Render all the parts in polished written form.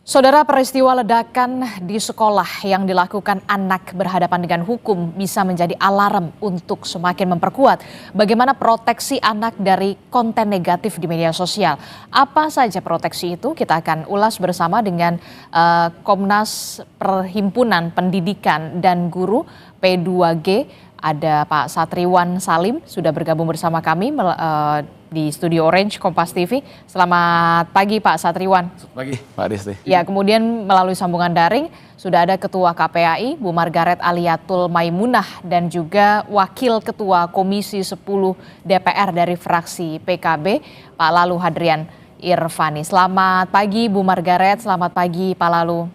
Saudara, peristiwa ledakan di sekolah yang dilakukan anak berhadapan dengan hukum bisa menjadi alarm untuk semakin memperkuat bagaimana proteksi anak dari konten negatif di media sosial. Apa saja proteksi itu? Kita akan ulas bersama dengan Komnas Perhimpunan Pendidikan dan Guru P2G. Ada Pak Satriwan Salim sudah bergabung bersama kami di Studio Orange Kompas TV. Selamat pagi Pak Satriwan. Selamat pagi Pak Adisti. Ya, kemudian melalui sambungan daring sudah ada Ketua KPAI Bu Margaret Aliatul Maimunah dan juga Wakil Ketua Komisi 10 DPR dari fraksi PKB Pak Lalu Hadrian Irvani. Selamat pagi Bu Margaret, selamat pagi Pak Lalu.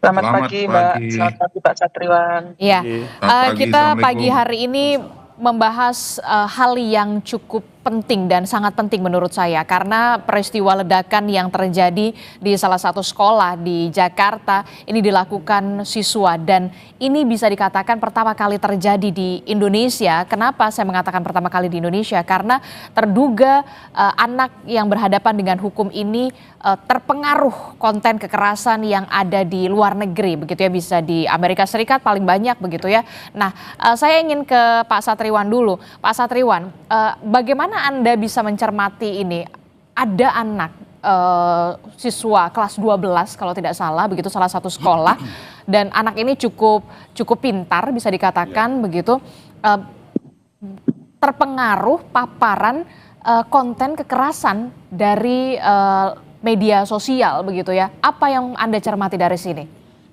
Selamat pagi Mbak, selamat pagi Pak Satriwan. Iya, kita pagi hari ini membahas hal yang cukup penting dan sangat penting menurut saya karena peristiwa ledakan yang terjadi di salah satu sekolah di Jakarta ini dilakukan siswa dan ini bisa dikatakan pertama kali terjadi di Indonesia. Kenapa saya mengatakan pertama kali di Indonesia? Karena terduga anak yang berhadapan dengan hukum ini terpengaruh konten kekerasan yang ada di luar negeri, begitu ya, bisa di Amerika Serikat paling banyak begitu ya. Nah, saya ingin ke Pak Satriwan dulu. Pak Satriwan, bagaimana Anda bisa mencermati ini? Ada anak siswa kelas 12 kalau tidak salah, begitu, salah satu sekolah, dan anak ini cukup pintar bisa dikatakan begitu, terpengaruh paparan konten kekerasan dari media sosial begitu ya. Apa yang Anda cermati dari sini?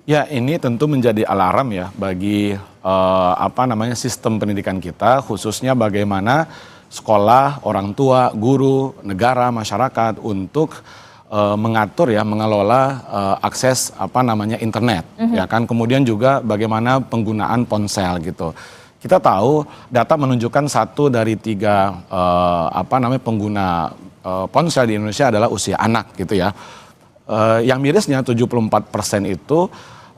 Ya, ini tentu menjadi alarm ya bagi sistem pendidikan kita, khususnya bagaimana sekolah, orang tua, guru, negara, masyarakat untuk mengatur ya, mengelola akses internet, ya kan. Kemudian juga bagaimana penggunaan ponsel gitu. Kita tahu data menunjukkan 1 dari 3 pengguna ponsel di Indonesia adalah usia anak gitu ya. Yang mirisnya 74% itu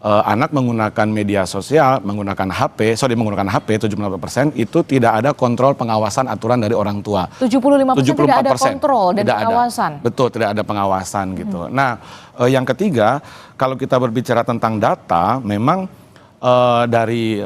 anak menggunakan media sosial, menggunakan HP 74% itu tidak ada kontrol pengawasan aturan dari orang tua. 75% tidak ada kontrol dan pengawasan. Betul, tidak ada pengawasan gitu. Nah, yang ketiga, kalau kita berbicara tentang data, memang dari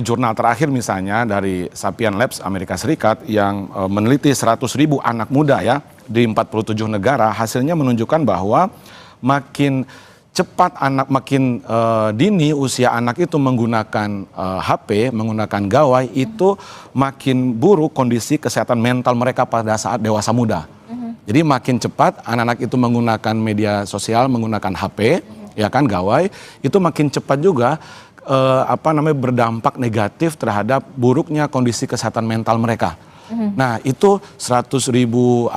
jurnal terakhir misalnya dari Sapient Labs Amerika Serikat yang meneliti 100.000 anak muda ya di 47 negara, hasilnya menunjukkan bahwa makin cepat makin dini usia anak itu menggunakan HP, menggunakan gawai, itu makin buruk kondisi kesehatan mental mereka pada saat dewasa muda. Jadi makin cepat anak-anak itu menggunakan media sosial, menggunakan HP, ya kan, gawai, itu makin cepat juga berdampak negatif terhadap buruknya kondisi kesehatan mental mereka. Nah, itu 100.000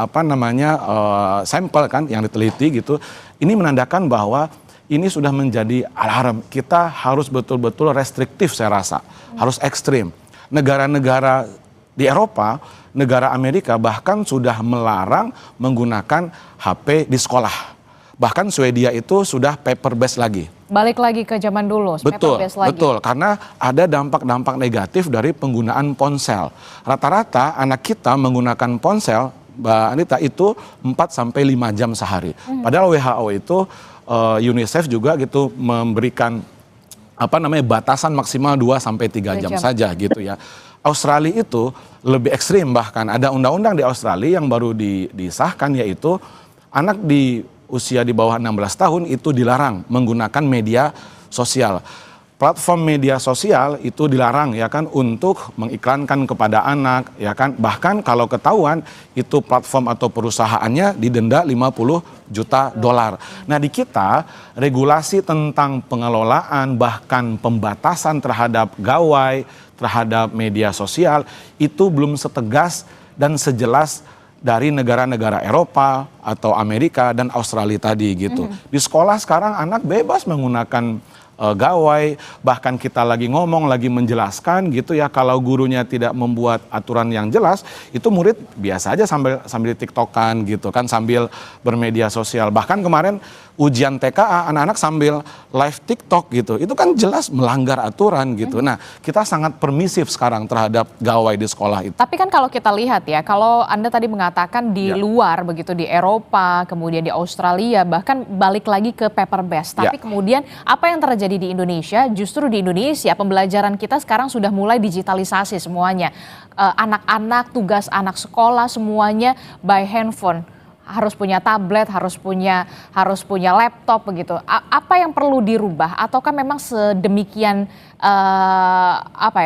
sampel kan yang diteliti gitu. Ini menandakan bahwa ini sudah menjadi alarm. Kita harus betul-betul restriktif, saya rasa. Harus ekstrim. Negara-negara di Eropa, negara Amerika bahkan sudah melarang menggunakan HP di sekolah. Bahkan Swedia itu sudah paper based lagi. Balik lagi ke zaman dulu, betul, betul, karena ada dampak-dampak negatif dari penggunaan ponsel. Rata-rata anak kita menggunakan ponsel, Mbak Anita, itu 4-5 jam sehari. Padahal WHO itu, UNICEF juga gitu memberikan batasan maksimal 2-3 jam saja gitu ya. Australia itu lebih ekstrim, bahkan ada undang-undang di Australia yang baru disahkan, yaitu anak di usia di bawah 16 tahun itu dilarang menggunakan media sosial. Platform media sosial itu dilarang ya kan untuk mengiklankan kepada anak ya kan. Bahkan kalau ketahuan itu platform atau perusahaannya didenda 50 juta dolar. Nah, di kita regulasi tentang pengelolaan bahkan pembatasan terhadap gawai, terhadap media sosial itu belum setegas dan sejelas dari negara-negara Eropa atau Amerika dan Australia tadi gitu. Di sekolah sekarang anak bebas menggunakan gawai, bahkan kita lagi ngomong, lagi menjelaskan gitu ya, kalau gurunya tidak membuat aturan yang jelas, itu murid biasa aja sambil TikTokan gitu kan, sambil bermedia sosial. Bahkan kemarin ujian TKA anak-anak sambil live TikTok gitu, itu kan jelas melanggar aturan gitu. Nah, kita sangat permisif sekarang terhadap gawai di sekolah itu. Tapi kan kalau kita lihat ya, kalau Anda tadi mengatakan di luar begitu, di Eropa, kemudian di Australia, bahkan balik lagi ke paper based. Tapi kemudian apa yang terjadi di Indonesia, justru di Indonesia pembelajaran kita sekarang sudah mulai digitalisasi semuanya. Anak-anak, tugas anak sekolah semuanya by handphone. Harus punya tablet, harus punya laptop begitu. Apa yang perlu dirubah ataukah memang sedemikian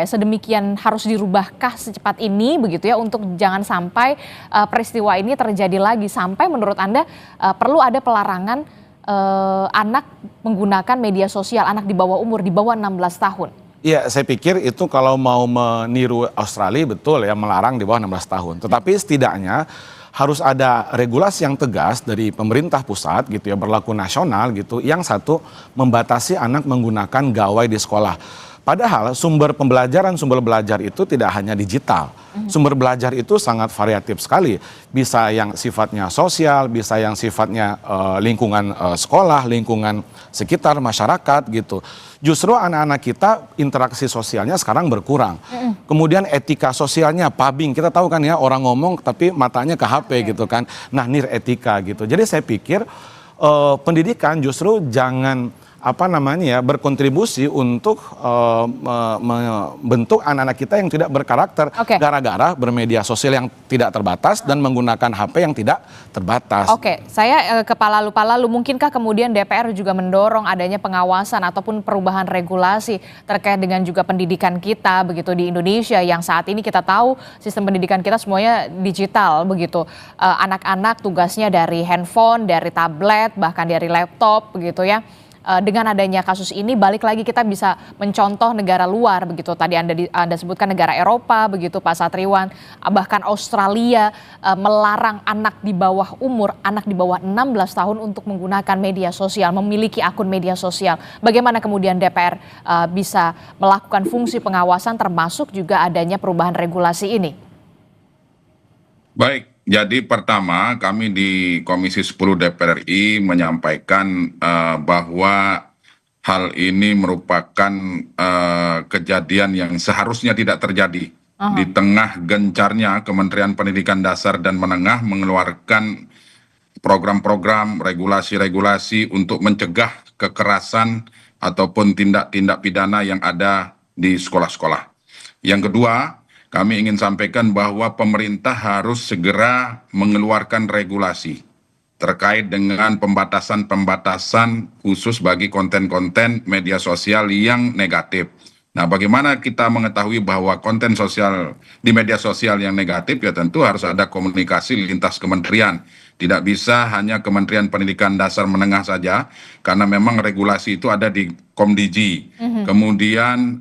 sedemikian harus dirubahkah secepat ini begitu ya, untuk jangan sampai peristiwa ini terjadi lagi, sampai menurut Anda perlu ada pelarangan anak menggunakan media sosial, anak di bawah umur, di bawah 16 tahun? Iya, saya pikir itu kalau mau meniru Australia betul ya, melarang di bawah 16 tahun. Tetapi setidaknya harus ada regulasi yang tegas dari pemerintah pusat gitu ya, berlaku nasional gitu. Yang satu, membatasi anak menggunakan gawai di sekolah. Padahal sumber pembelajaran, sumber belajar itu tidak hanya digital. Sumber belajar itu sangat variatif sekali. Bisa yang sifatnya sosial, bisa yang sifatnya lingkungan sekolah, lingkungan sekitar masyarakat gitu. Justru anak-anak kita interaksi sosialnya sekarang berkurang. Kemudian etika sosialnya, pubbing, kita tahu kan ya, orang ngomong tapi matanya ke HP gitu kan. Nah, etika gitu. Jadi saya pikir pendidikan justru jangan berkontribusi untuk membentuk anak-anak kita yang tidak berkarakter gara-gara bermedia sosial yang tidak terbatas dan menggunakan HP yang tidak terbatas. Oke, saya kepala lalu mungkinkah kemudian DPR juga mendorong adanya pengawasan ataupun perubahan regulasi terkait dengan juga pendidikan kita begitu di Indonesia, yang saat ini kita tahu sistem pendidikan kita semuanya digital begitu. Anak-anak tugasnya dari handphone, dari tablet, bahkan dari laptop begitu ya. Dengan adanya kasus ini, balik lagi kita bisa mencontoh negara luar begitu. Tadi Anda sebutkan negara Eropa begitu Pak Satriwan, bahkan Australia melarang anak di bawah umur, anak di bawah 16 tahun untuk menggunakan media sosial, memiliki akun media sosial. Bagaimana kemudian DPR bisa melakukan fungsi pengawasan termasuk juga adanya perubahan regulasi ini? Baik. Jadi pertama, kami di Komisi 10 DPR RI menyampaikan bahwa hal ini merupakan kejadian yang seharusnya tidak terjadi. Di tengah gencarnya Kementerian Pendidikan Dasar dan Menengah mengeluarkan program-program, regulasi-regulasi untuk mencegah kekerasan ataupun tindak-tindak pidana yang ada di sekolah-sekolah. Yang kedua, kami ingin sampaikan bahwa pemerintah harus segera mengeluarkan regulasi terkait dengan pembatasan-pembatasan khusus bagi konten-konten media sosial yang negatif. Nah, bagaimana kita mengetahui bahwa konten sosial di media sosial yang negatif, ya tentu harus ada komunikasi lintas kementerian. Tidak bisa hanya Kementerian Pendidikan Dasar Menengah saja, karena memang regulasi itu ada di Komdigi. Kemudian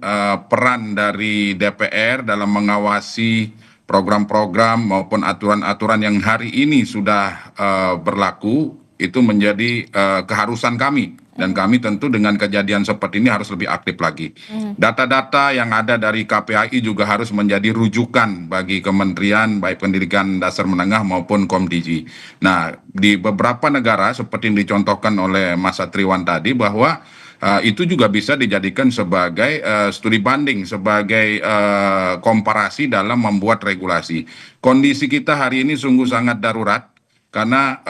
peran dari DPR dalam mengawasi program-program maupun aturan-aturan yang hari ini sudah berlaku, itu menjadi keharusan kami. Dan kami tentu dengan kejadian seperti ini harus lebih aktif lagi. Data-data yang ada dari KPAI juga harus menjadi rujukan bagi kementerian baik pendidikan dasar menengah maupun Komdigi. Nah, di beberapa negara seperti yang dicontohkan oleh Mas Satriwan tadi, bahwa itu juga bisa dijadikan sebagai studi banding, sebagai komparasi dalam membuat regulasi. Kondisi kita hari ini sungguh sangat darurat karena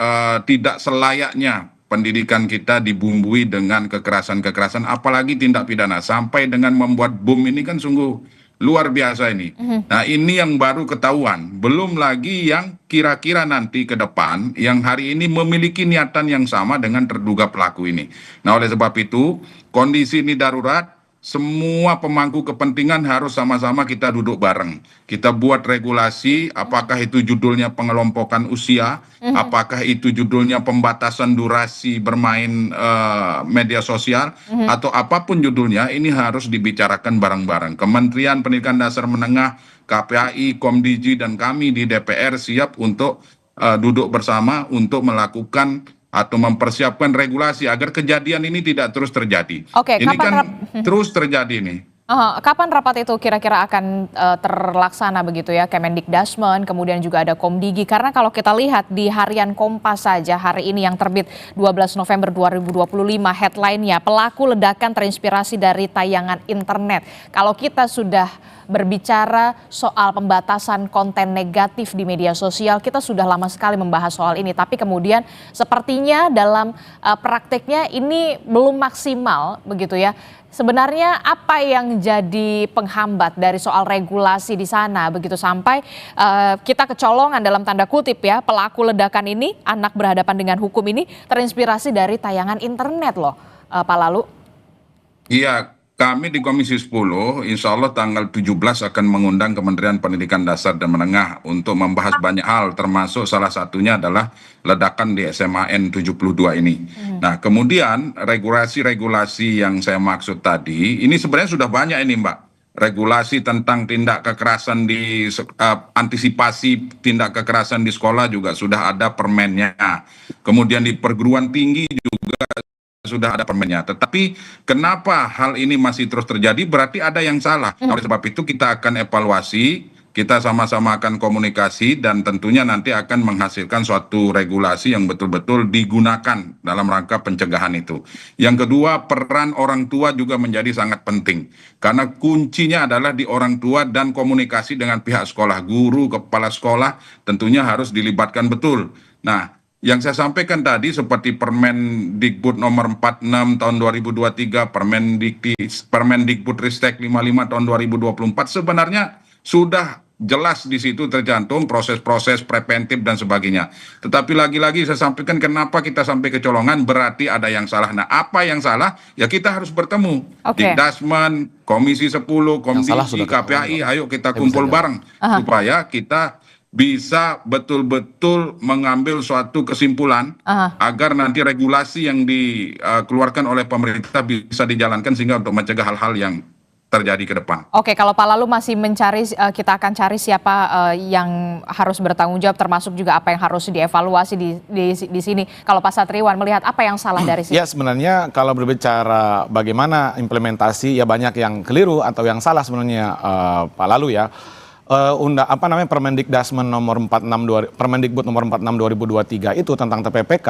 tidak selayaknya pendidikan kita dibumbui dengan kekerasan-kekerasan, apalagi tindak pidana. Sampai dengan membuat bom ini kan sungguh luar biasa ini. Nah, ini yang baru ketahuan. Belum lagi yang kira-kira nanti ke depan, yang hari ini memiliki niatan yang sama dengan terduga pelaku ini. Nah, oleh sebab itu, kondisi ini darurat. Semua pemangku kepentingan harus sama-sama kita duduk bareng. Kita buat regulasi, apakah itu judulnya pengelompokan usia, apakah itu judulnya pembatasan durasi bermain media sosial, atau apapun judulnya, ini harus dibicarakan bareng-bareng. Kementerian Pendidikan Dasar Menengah, KPAI, Komdigi, dan kami di DPR siap untuk duduk bersama untuk melakukan atau mempersiapkan regulasi agar kejadian ini tidak terus terjadi. Oke, Ini kapan kan terus terjadi nih. kapan rapat itu kira-kira akan terlaksana begitu ya, Kemendikbudristek, kemudian juga ada Komdigi, karena kalau kita lihat di harian Kompas saja hari ini yang terbit 12 November 2025, headline-nya pelaku ledakan terinspirasi dari tayangan internet. Kalau kita sudah berbicara soal pembatasan konten negatif di media sosial, kita sudah lama sekali membahas soal ini, tapi kemudian sepertinya dalam prakteknya ini belum maksimal begitu ya. Sebenarnya apa yang jadi penghambat dari soal regulasi di sana begitu sampai kita kecolongan dalam tanda kutip ya, pelaku ledakan ini, anak berhadapan dengan hukum ini terinspirasi dari tayangan internet loh, Pak Lalu. Iya, kami di Komisi 10, insya Allah tanggal 17 akan mengundang Kementerian Pendidikan Dasar dan Menengah untuk membahas banyak hal, termasuk salah satunya adalah ledakan di SMAN 72 ini. Nah, kemudian regulasi-regulasi yang saya maksud tadi, ini sebenarnya sudah banyak ini Mbak. Regulasi tentang tindak kekerasan antisipasi tindak kekerasan di sekolah juga sudah ada permennya. Kemudian di perguruan tinggi juga sudah ada permennya. Tetapi kenapa hal ini masih terus terjadi? Berarti ada yang salah. Oleh sebab itu kita akan evaluasi, kita sama-sama akan komunikasi dan tentunya nanti akan menghasilkan suatu regulasi yang betul-betul digunakan dalam rangka pencegahan itu. Yang kedua, peran orang tua juga menjadi sangat penting. Karena kuncinya adalah di orang tua dan komunikasi dengan pihak sekolah, guru, kepala sekolah tentunya harus dilibatkan betul. Nah, yang saya sampaikan tadi seperti Permendikbud nomor 46 tahun 2023, Permendikbudristek 55 tahun 2024 sebenarnya sudah jelas di situ tercantum proses-proses preventif dan sebagainya. Tetapi lagi-lagi saya sampaikan kenapa kita sampai kecolongan, berarti ada yang salah. Nah, apa yang salah? Ya kita harus bertemu. Dikdasmen, Komisi 10, Komdigi, KPAI, ayo kita kumpul bareng supaya kita bisa betul-betul mengambil suatu kesimpulan agar nanti regulasi yang dikeluarkan oleh pemerintah bisa dijalankan sehingga untuk mencegah hal-hal yang terjadi ke depan. Oke, kalau Pak Lalu masih mencari, kita akan cari siapa yang harus bertanggung jawab, termasuk juga apa yang harus dievaluasi di sini. Kalau Pak Satriwan melihat apa yang salah dari sini? Ya sebenarnya kalau berbicara bagaimana implementasi, ya banyak yang keliru atau yang salah sebenarnya Pak Lalu ya. Permendikbud nomor 46 2023 itu tentang TPPK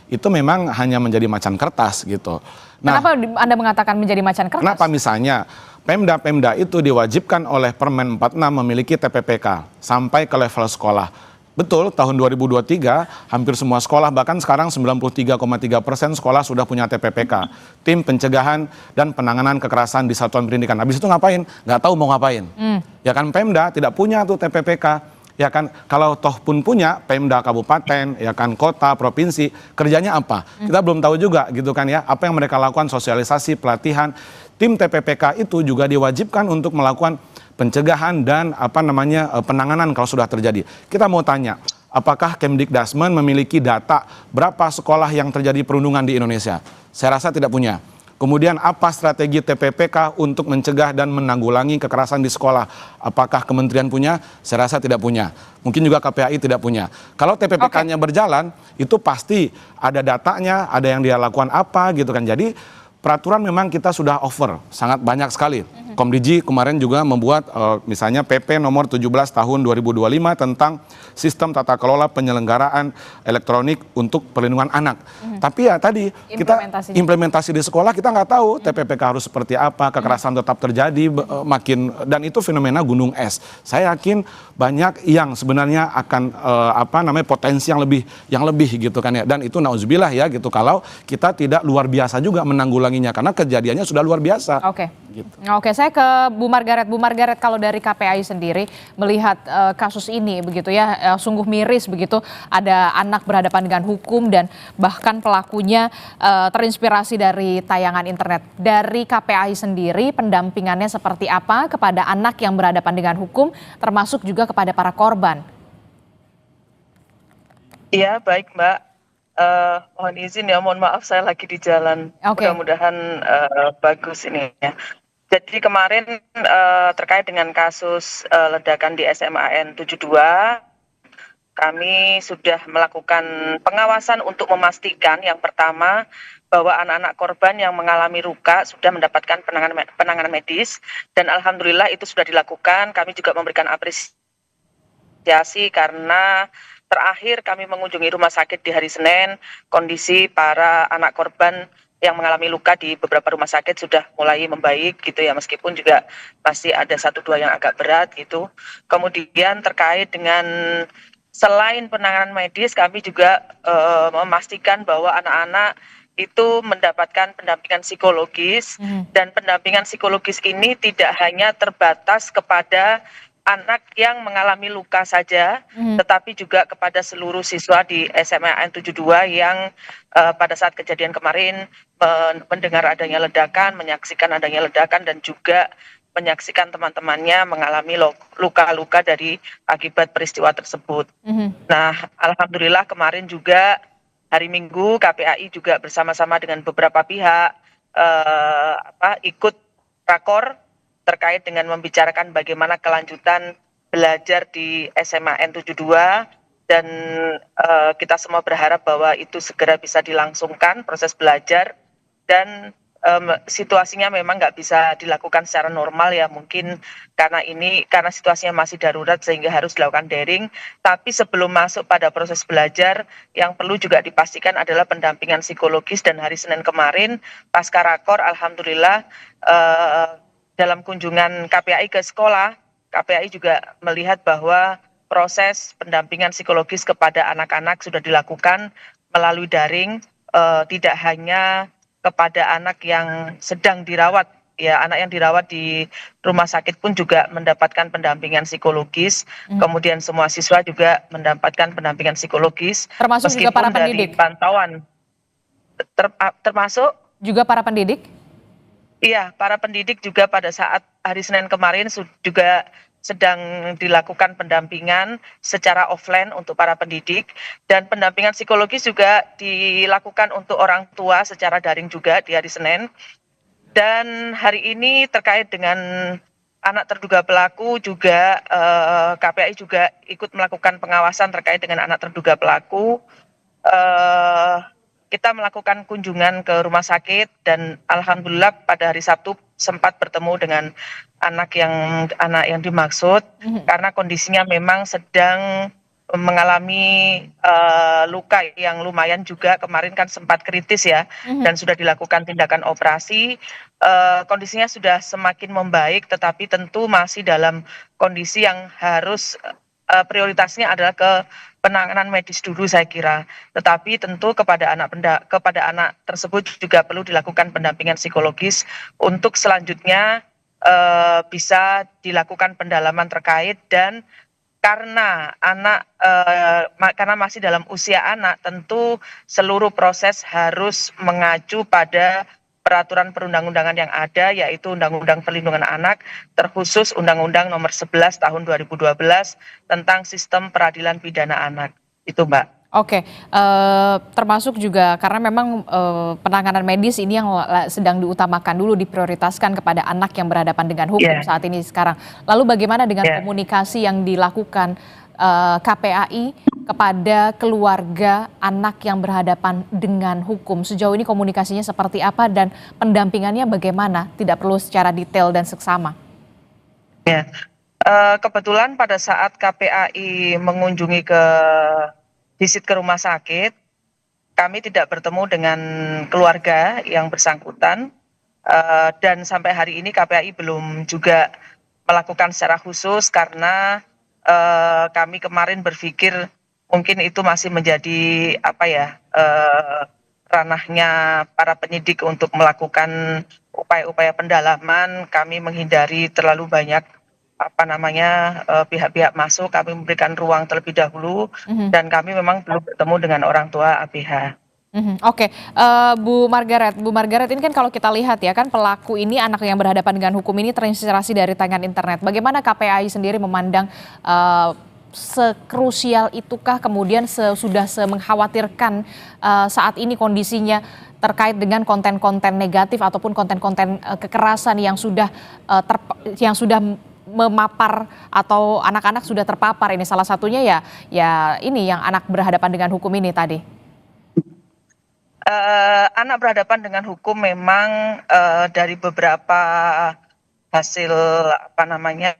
itu memang hanya menjadi macan kertas gitu. Nah, kenapa Anda mengatakan menjadi macan kertas? Kenapa misalnya Pemda itu diwajibkan oleh Permen 46 memiliki TPPK sampai ke level sekolah. Betul, tahun 2023 hampir semua sekolah, bahkan sekarang 93,3% sekolah sudah punya TPPK, tim pencegahan dan penanganan kekerasan di satuan pendidikan. Habis itu ngapain? Nggak tahu mau ngapain. Ya kan Pemda tidak punya tuh TPPK. Ya kan, kalau toh pun punya Pemda kabupaten, ya kan kota, provinsi, kerjanya apa? Kita belum tahu juga gitu kan ya, apa yang mereka lakukan, sosialisasi, pelatihan. Tim TPPK itu juga diwajibkan untuk melakukan pencegahan dan penanganan kalau sudah terjadi. Kita mau tanya, apakah Kemdikbudristek memiliki data berapa sekolah yang terjadi perundungan di Indonesia? Saya rasa tidak punya. Kemudian apa strategi TPPK untuk mencegah dan menanggulangi kekerasan di sekolah? Apakah kementerian punya? Saya rasa tidak punya. Mungkin juga KPAI tidak punya. Kalau TPPK-nya berjalan, itu pasti ada datanya, ada yang dia lakukan apa gitu kan. Jadi peraturan memang kita sudah over, sangat banyak sekali. Komdigi kemarin juga membuat misalnya PP nomor 17 tahun 2025 tentang sistem tata kelola penyelenggaraan elektronik untuk perlindungan anak. Tapi ya tadi kita implementasi di sekolah kita nggak tahu TPPK harus seperti apa, kekerasan tetap terjadi dan itu fenomena gunung es. Saya yakin banyak yang sebenarnya akan potensi yang lebih gitu kan ya. Dan itu nauzubillah ya gitu kalau kita tidak luar biasa juga menanggulanginya karena kejadiannya sudah luar biasa. Gitu. Oke, saya ke Bu Margaret. Bu Margaret, kalau dari KPAI sendiri melihat kasus ini begitu ya, sungguh miris begitu, ada anak berhadapan dengan hukum dan bahkan pelakunya terinspirasi dari tayangan internet. Dari KPAI sendiri pendampingannya seperti apa kepada anak yang berhadapan dengan hukum, termasuk juga kepada para korban? Iya, baik Mbak. Mohon izin ya, mohon maaf saya lagi di jalan. Mudah-mudahan bagus ini ya. Jadi kemarin terkait dengan kasus ledakan di SMAN 72, kami sudah melakukan pengawasan untuk memastikan yang pertama bahwa anak-anak korban yang mengalami luka sudah mendapatkan penanganan medis, dan alhamdulillah itu sudah dilakukan. Kami juga memberikan apresiasi karena terakhir kami mengunjungi rumah sakit di hari Senin, kondisi para anak korban yang mengalami luka di beberapa rumah sakit sudah mulai membaik gitu ya, meskipun juga masih ada 1-2 yang agak berat gitu. Kemudian terkait dengan selain penanganan medis, kami juga memastikan bahwa anak-anak itu mendapatkan pendampingan psikologis, dan pendampingan psikologis ini tidak hanya terbatas kepada anak yang mengalami luka saja, tetapi juga kepada seluruh siswa di SMA N72 yang pada saat kejadian kemarin mendengar adanya ledakan, menyaksikan adanya ledakan, dan juga menyaksikan teman-temannya mengalami luka-luka dari akibat peristiwa tersebut. Nah, alhamdulillah kemarin juga hari Minggu KPAI juga bersama-sama dengan beberapa pihak ikut rakor terkait dengan membicarakan bagaimana kelanjutan belajar di SMA N72, dan kita semua berharap bahwa itu segera bisa dilangsungkan proses belajar, dan situasinya memang nggak bisa dilakukan secara normal ya, mungkin karena situasinya masih darurat sehingga harus dilakukan daring. Tapi sebelum masuk pada proses belajar, yang perlu juga dipastikan adalah pendampingan psikologis, dan hari Senin kemarin pasca rakor alhamdulillah dalam kunjungan KPAI ke sekolah, KPAI juga melihat bahwa proses pendampingan psikologis kepada anak-anak sudah dilakukan melalui daring, tidak hanya kepada anak yang sedang dirawat, ya anak yang dirawat di rumah sakit pun juga mendapatkan pendampingan psikologis, kemudian semua siswa juga mendapatkan pendampingan psikologis, Termasuk juga para pendidik? Dari pantauan, termasuk juga para pendidik? Iya, para pendidik juga pada saat hari Senin kemarin juga sedang dilakukan pendampingan secara offline untuk para pendidik, dan pendampingan psikologis juga dilakukan untuk orang tua secara daring juga di hari Senin. Dan hari ini terkait dengan anak terduga pelaku juga KPAI juga ikut melakukan pengawasan terkait dengan anak terduga pelaku. Kita melakukan kunjungan ke rumah sakit, dan alhamdulillah pada hari Sabtu sempat bertemu dengan anak yang dimaksud, karena kondisinya memang sedang mengalami luka yang lumayan juga, kemarin kan sempat kritis ya, dan sudah dilakukan tindakan operasi. Kondisinya sudah semakin membaik, tetapi tentu masih dalam kondisi yang harus prioritasnya adalah ke penanganan medis dulu saya kira. Tetapi tentu kepada anak tersebut juga perlu dilakukan pendampingan psikologis untuk selanjutnya bisa dilakukan pendalaman terkait, dan karena karena masih dalam usia anak, tentu seluruh proses harus mengacu pada peraturan perundang-undangan yang ada, yaitu Undang-Undang Perlindungan Anak, terkhusus Undang-Undang Nomor 11 Tahun 2012 tentang Sistem Peradilan Pidana Anak. Itu, Mbak. Oke, termasuk juga karena memang penanganan medis ini yang sedang diutamakan dulu, diprioritaskan kepada anak yang berhadapan dengan hukum saat ini sekarang. Lalu bagaimana dengan komunikasi yang dilakukan KPAI kepada keluarga anak yang berhadapan dengan hukum? Sejauh ini komunikasinya seperti apa dan pendampingannya bagaimana? Tidak perlu secara detail dan seksama. Ya, kebetulan pada saat KPAI mengunjungi visit ke rumah sakit, kami tidak bertemu dengan keluarga yang bersangkutan, dan sampai hari ini KPAI belum juga melakukan secara khusus karena kami kemarin berpikir mungkin itu masih menjadi ranahnya para penyidik untuk melakukan upaya-upaya pendalaman. Kami menghindari terlalu banyak pihak-pihak masuk, kami memberikan ruang terlebih dahulu, dan kami memang belum bertemu dengan orang tua ABH. Oke, Bu Margaret ini kan kalau kita lihat ya kan pelaku ini anak yang berhadapan dengan hukum ini terinspirasi dari tayangan internet. Bagaimana KPAI sendiri memandang sekrusial itukah kemudian sudah semengkhawatirkan saat ini kondisinya terkait dengan konten-konten negatif ataupun konten-konten kekerasan yang sudah memapar atau anak-anak sudah terpapar ini? Salah satunya ya ini yang anak berhadapan dengan hukum ini tadi. Anak berhadapan dengan hukum memang dari beberapa hasil apa namanya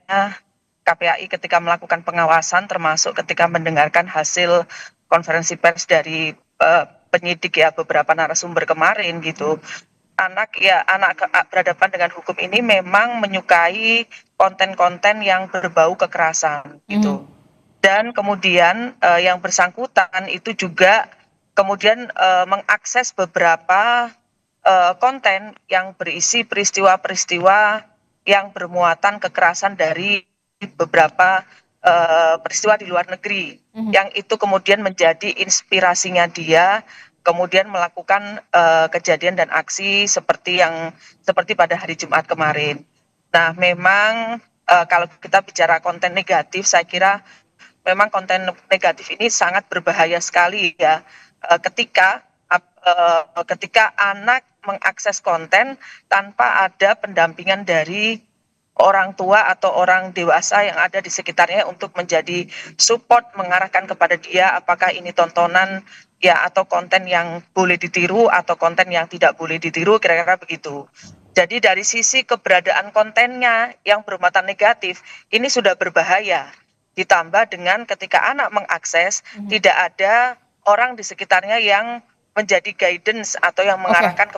KPAI ketika melakukan pengawasan, termasuk ketika mendengarkan hasil konferensi pers dari penyidik ya beberapa narasumber kemarin gitu. Anak berhadapan dengan hukum ini memang menyukai konten-konten yang berbau kekerasan gitu. Dan kemudian yang bersangkutan itu juga kemudian mengakses beberapa konten yang berisi peristiwa-peristiwa yang bermuatan kekerasan dari beberapa peristiwa di luar negeri, yang itu kemudian menjadi inspirasinya dia kemudian melakukan kejadian dan aksi seperti pada hari Jumat kemarin. Nah, memang kalau kita bicara konten negatif, saya kira memang konten negatif ini sangat berbahaya sekali ya, ketika anak mengakses konten tanpa ada pendampingan dari orang tua atau orang dewasa yang ada di sekitarnya untuk menjadi support, mengarahkan kepada dia apakah ini tontonan ya atau konten yang boleh ditiru atau konten yang tidak boleh ditiru, kira-kira begitu. Jadi dari sisi keberadaan kontennya yang bermuatan negatif ini sudah berbahaya. Ditambah dengan ketika anak mengakses tidak ada orang di sekitarnya yang menjadi guidance atau yang mengarahkan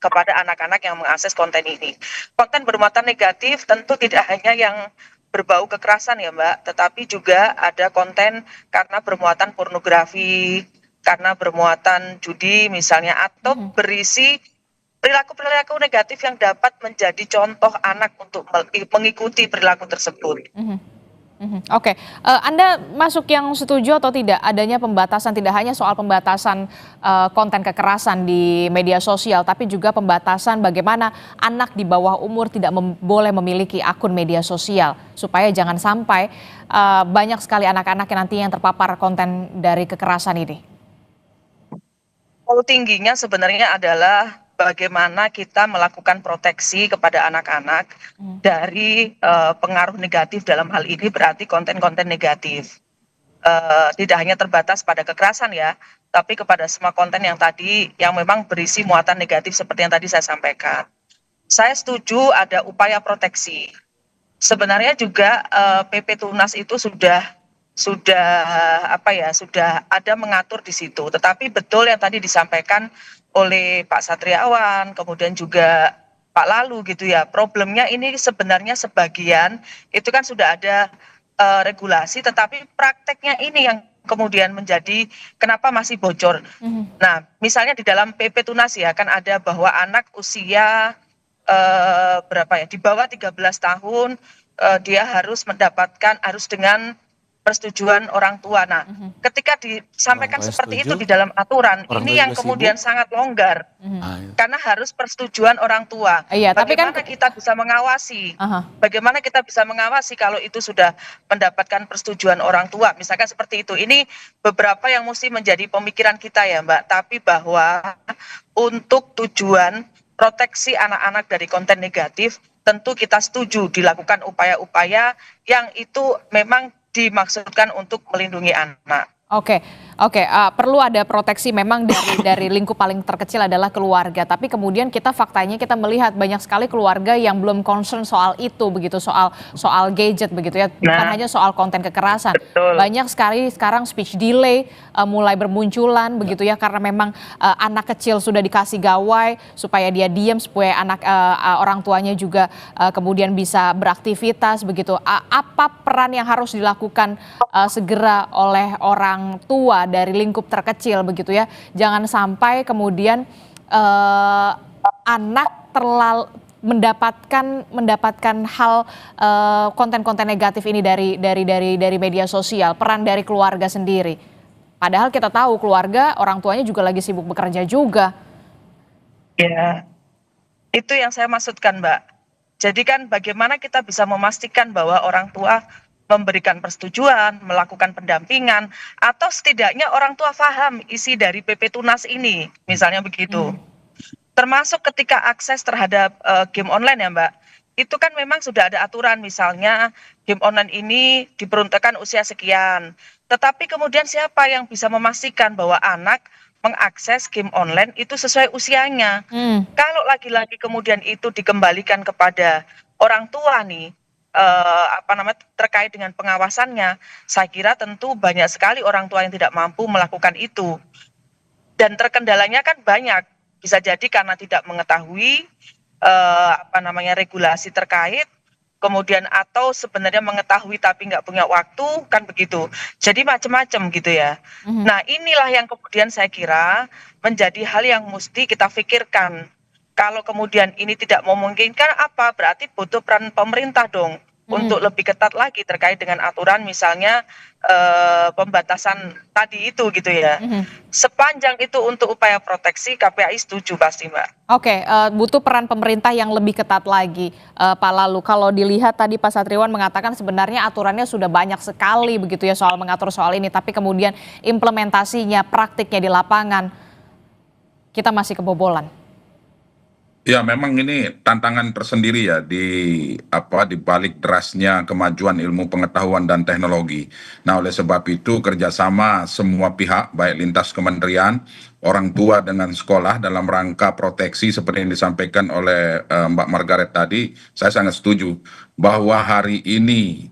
kepada anak-anak yang mengakses konten ini. Konten bermuatan negatif tentu tidak hanya yang berbau kekerasan ya Mbak, tetapi juga ada konten karena bermuatan pornografi, karena bermuatan judi misalnya, atau berisi perilaku-perilaku negatif yang dapat menjadi contoh anak untuk mengikuti perilaku tersebut. Oke, Anda masuk yang setuju atau tidak adanya pembatasan, tidak hanya soal pembatasan konten kekerasan di media sosial, tapi juga pembatasan bagaimana anak di bawah umur tidak boleh memiliki akun media sosial, supaya jangan sampai banyak sekali anak-anak yang nantinya yang terpapar konten dari kekerasan ini. Tingginya sebenarnya adalah bagaimana kita melakukan proteksi kepada anak-anak dari pengaruh negatif, dalam hal ini berarti konten-konten negatif. Tidak hanya terbatas pada kekerasan ya, tapi kepada semua konten yang memang berisi muatan negatif seperti yang tadi saya sampaikan. Saya setuju ada upaya proteksi. Sebenarnya juga PP Tunas itu sudah ada mengatur di situ. Tetapi betul yang tadi disampaikan oleh Pak Satriawan, kemudian juga Pak Lalu gitu ya. Problemnya ini sebenarnya sebagian itu kan sudah ada regulasi, tetapi prakteknya ini yang kemudian menjadi kenapa masih bocor. Nah, misalnya di dalam PP Tunas ya kan ada bahwa anak usia di bawah 13 tahun dia harus dengan persetujuan orang tua. Nah, ketika disampaikan seperti itu di dalam aturan, ini yang kemudian sangat longgar, karena harus persetujuan orang tua. Iya, tapi kan kita bisa mengawasi? Bagaimana kita bisa mengawasi kalau itu sudah mendapatkan persetujuan orang tua? Misalkan seperti itu. Ini beberapa yang mesti menjadi pemikiran kita ya, Mbak. Tapi bahwa untuk tujuan proteksi anak-anak dari konten negatif, tentu kita setuju dilakukan upaya-upaya yang itu memang dimaksudkan untuk melindungi anak. Oke, perlu ada proteksi memang dari lingkup paling terkecil adalah keluarga. Tapi kemudian faktanya kita melihat banyak sekali keluarga yang belum concern soal itu, begitu soal gadget begitu ya, bukan hanya soal konten kekerasan. Betul. Banyak sekali sekarang speech delay mulai bermunculan begitu ya, karena memang anak kecil sudah dikasih gawai supaya dia diam, supaya orang tuanya juga kemudian bisa beraktivitas begitu. Apa peran yang harus dilakukan segera oleh orang tua dari lingkup terkecil begitu ya, jangan sampai kemudian anak mendapatkan hal konten-konten negatif ini dari media sosial. Peran dari keluarga sendiri, padahal kita tahu keluarga orang tuanya juga lagi sibuk bekerja juga. Ya, itu yang saya maksudkan Mbak. Jadi kan bagaimana kita bisa memastikan bahwa orang tua memberikan persetujuan, melakukan pendampingan, atau setidaknya orang tua paham isi dari PP Tunas ini, misalnya begitu. Termasuk ketika akses terhadap game online ya Mbak, itu kan memang sudah ada aturan, misalnya game online ini diperuntukkan usia sekian. Tetapi kemudian siapa yang bisa memastikan bahwa anak mengakses game online itu sesuai usianya? Kalau lagi-lagi kemudian itu dikembalikan kepada orang tua nih, terkait dengan pengawasannya, saya kira tentu banyak sekali orang tua yang tidak mampu melakukan itu. Dan terkendalanya kan banyak, bisa jadi karena tidak mengetahui regulasi terkait, kemudian atau sebenarnya mengetahui tapi nggak punya waktu, kan begitu. Jadi macam-macam gitu ya. Nah, inilah yang kemudian saya kira menjadi hal yang mesti kita pikirkan. Kalau kemudian ini tidak memungkinkan, apa berarti butuh peran pemerintah dong untuk lebih ketat lagi terkait dengan aturan, misalnya pembatasan tadi itu gitu ya. Sepanjang itu untuk upaya proteksi, KPAI setuju pasti, Mbak. Oke, butuh peran pemerintah yang lebih ketat lagi, Pak Lalu. Kalau dilihat tadi Pak Satriwan mengatakan sebenarnya aturannya sudah banyak sekali begitu ya soal mengatur soal ini, tapi kemudian implementasinya, praktiknya di lapangan, kita masih kebobolan. Ya, memang ini tantangan tersendiri ya di balik derasnya kemajuan ilmu pengetahuan dan teknologi. Nah, oleh sebab itu kerjasama semua pihak, baik lintas kementerian, orang tua dengan sekolah dalam rangka proteksi seperti yang disampaikan oleh Mbak Margaret tadi, saya sangat setuju bahwa hari ini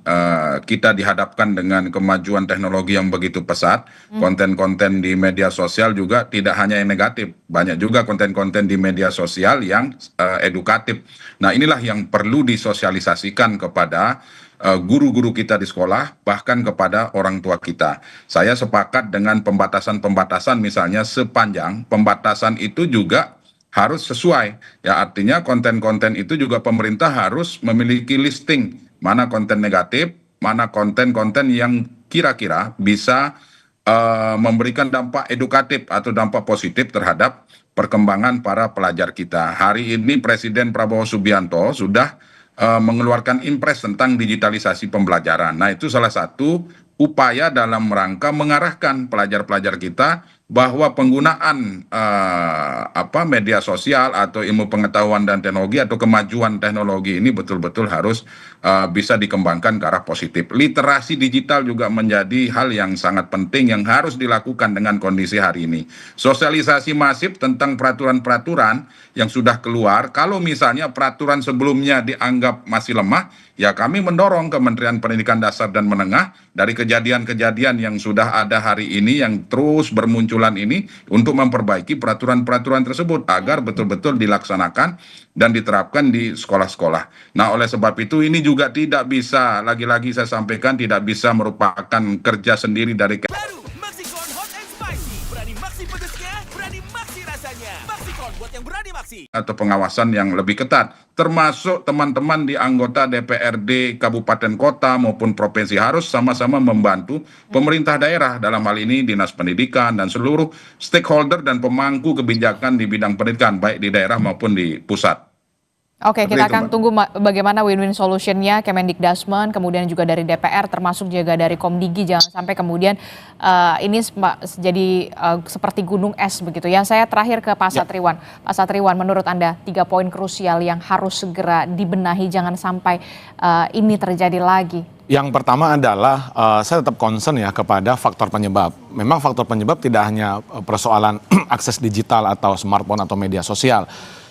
kita dihadapkan dengan kemajuan teknologi yang begitu pesat. Konten-konten di media sosial juga tidak hanya yang negatif, banyak juga konten-konten di media sosial yang edukatif. Nah, inilah yang perlu disosialisasikan kepada guru-guru kita di sekolah, bahkan kepada orang tua kita. Saya sepakat dengan pembatasan-pembatasan, misalnya sepanjang pembatasan itu juga harus sesuai. Ya, artinya konten-konten itu juga pemerintah harus memiliki listing mana konten negatif, mana konten-konten yang kira-kira bisa memberikan dampak edukatif atau dampak positif terhadap perkembangan para pelajar kita. Hari ini Presiden Prabowo Subianto sudah mengeluarkan impres tentang digitalisasi pembelajaran. Nah, itu salah satu upaya dalam rangka mengarahkan pelajar-pelajar kita bahwa penggunaan media sosial atau ilmu pengetahuan dan teknologi atau kemajuan teknologi ini betul-betul harus bisa dikembangkan ke arah positif. Literasi digital juga menjadi hal yang sangat penting yang harus dilakukan dengan kondisi hari ini. Sosialisasi masif tentang peraturan-peraturan yang sudah keluar, kalau misalnya peraturan sebelumnya dianggap masih lemah, ya kami mendorong Kementerian Pendidikan Dasar dan Menengah dari kejadian-kejadian yang sudah ada hari ini yang terus bermunculan ini untuk memperbaiki peraturan-peraturan tersebut agar betul-betul dilaksanakan dan diterapkan di sekolah-sekolah. Nah, oleh sebab itu ini juga tidak bisa, lagi-lagi saya sampaikan, tidak bisa merupakan kerja sendiri dari Baru Maxicon Hot and Spicy. Berani maksi pedesnya, berani maksi rasanya. Maxicon buat yang berani maksi. Atau pengawasan yang lebih ketat, termasuk teman-teman di anggota DPRD Kabupaten Kota maupun provinsi harus sama-sama membantu pemerintah daerah, dalam hal ini Dinas Pendidikan dan seluruh stakeholder dan pemangku kebijakan di bidang pendidikan baik di daerah maupun di pusat. Oke, Seperti kita itu, akan Mbak. tunggu bagaimana win-win solutionnya Kemendikbudristek, kemudian juga dari DPR, termasuk juga dari Komdigi, jangan sampai kemudian ini jadi seperti gunung es begitu ya. Saya terakhir ke Pak Satriwan. Pak Satriwan, menurut Anda 3 poin krusial yang harus segera dibenahi, jangan sampai ini terjadi lagi. Yang pertama adalah saya tetap concern ya kepada faktor penyebab. Memang faktor penyebab tidak hanya persoalan akses digital atau smartphone atau media sosial.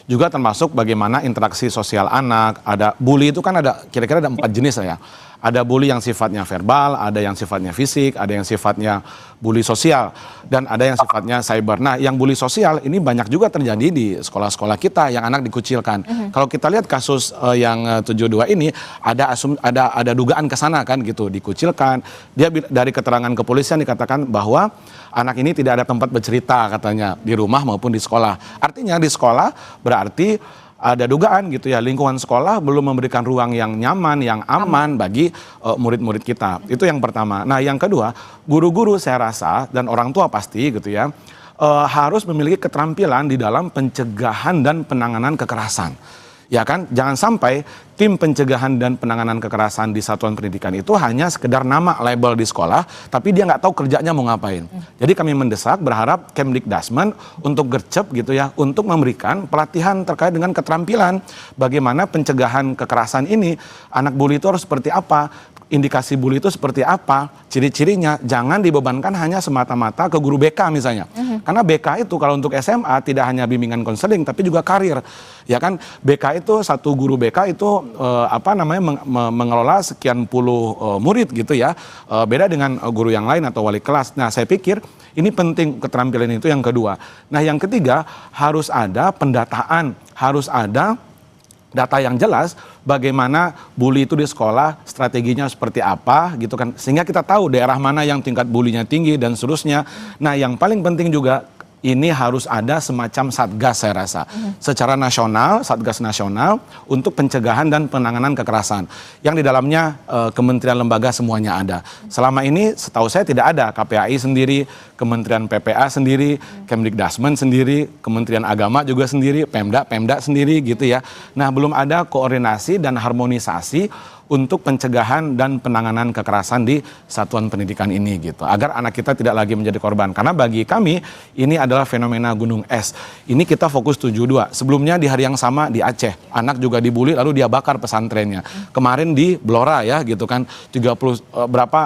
Juga termasuk bagaimana interaksi sosial anak. Ada bully itu kan ada kira-kira ada 4 jenis ya. Ada bully yang sifatnya verbal, ada yang sifatnya fisik, ada yang sifatnya bully sosial, dan ada yang sifatnya cyber. Nah, yang bully sosial ini banyak juga terjadi di sekolah-sekolah kita yang anak dikucilkan. Kalau kita lihat kasus yang 72 ini ada dugaan ke sana kan gitu, dikucilkan. Dia dari keterangan kepolisian dikatakan bahwa anak ini tidak ada tempat bercerita katanya di rumah maupun di sekolah. Artinya di sekolah berarti ada dugaan gitu ya, lingkungan sekolah belum memberikan ruang yang nyaman, yang aman bagi murid-murid kita. Itu yang pertama. Nah, yang kedua, guru-guru saya rasa dan orang tua pasti gitu ya, harus memiliki keterampilan di dalam pencegahan dan penanganan kekerasan. Ya kan, jangan sampai tim pencegahan dan penanganan kekerasan di satuan pendidikan itu hanya sekedar nama label di sekolah, tapi dia nggak tahu kerjanya mau ngapain. Jadi kami mendesak, berharap Kemdikbudrismen untuk gercep gitu ya, untuk memberikan pelatihan terkait dengan keterampilan bagaimana pencegahan kekerasan ini, anak bully itu harus seperti apa, indikasi bully itu seperti apa, ciri-cirinya, jangan dibebankan hanya semata-mata ke guru BK misalnya. Karena BK itu kalau untuk SMA tidak hanya bimbingan konseling tapi juga karir. Ya kan, BK itu satu guru BK itu mengelola sekian puluh murid gitu ya. Beda dengan guru yang lain atau wali kelas. Nah, saya pikir ini penting keterampilan itu yang kedua. Nah, yang ketiga harus ada pendataan, harus ada data yang jelas bagaimana bully itu di sekolah, strateginya seperti apa gitu kan, sehingga kita tahu daerah mana yang tingkat bullynya tinggi dan seterusnya. Nah, yang paling penting juga ini harus ada semacam satgas saya rasa secara nasional, satgas nasional untuk pencegahan dan penanganan kekerasan yang di dalamnya kementerian lembaga semuanya ada. Selama ini setahu saya tidak ada, KPAI sendiri, Kementerian PPA sendiri, Kemdikbudrismen sendiri, Kementerian Agama juga sendiri, Pemda sendiri gitu ya. Nah, belum ada koordinasi dan harmonisasi untuk pencegahan dan penanganan kekerasan di satuan pendidikan ini gitu. Agar anak kita tidak lagi menjadi korban. Karena bagi kami ini adalah fenomena gunung es. Ini kita fokus 72. Sebelumnya di hari yang sama di Aceh, anak juga dibully lalu dia bakar pesantrennya. Kemarin di Blora ya gitu kan, 30 berapa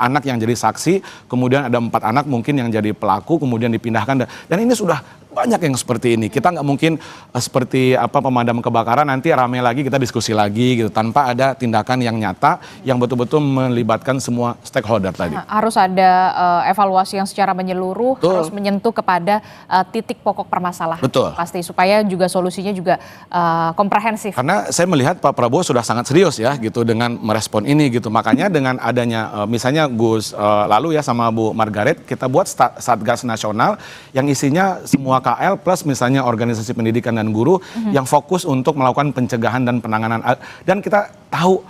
anak yang jadi saksi, kemudian ada 4 anak mungkin yang jadi pelaku kemudian dipindahkan. Dan ini sudah banyak yang seperti ini. Kita nggak mungkin seperti pemadam kebakaran nanti ramai lagi kita diskusi lagi gitu tanpa ada tindakan yang nyata yang betul-betul melibatkan semua stakeholder tadi. Harus ada evaluasi yang secara menyeluruh, harus menyentuh kepada titik pokok permasalahan. Betul. Pasti supaya juga solusinya juga komprehensif. Karena saya melihat Pak Prabowo sudah sangat serius ya gitu dengan merespon ini gitu. Makanya dengan adanya misalnya Gus lalu ya sama Bu Margaret kita buat Satgas Nasional yang isinya semua KL plus misalnya organisasi pendidikan dan guru yang fokus untuk melakukan pencegahan dan penanganan, dan kita tahu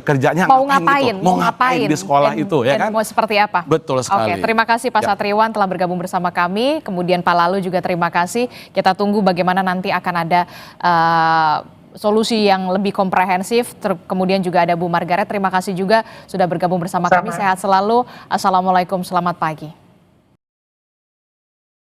kerjanya mau ngapain, gitu. Mau ngapain di sekolah itu ya kan, mau seperti apa. Betul sekali. Oke, terima kasih Pak Satriwan telah bergabung bersama kami, kemudian Pak Lalu juga terima kasih. Kita tunggu bagaimana nanti akan ada solusi yang lebih komprehensif. Kemudian juga ada Bu Margaret, terima kasih juga sudah bergabung bersama kami. Sehat selalu. Assalamualaikum, selamat pagi.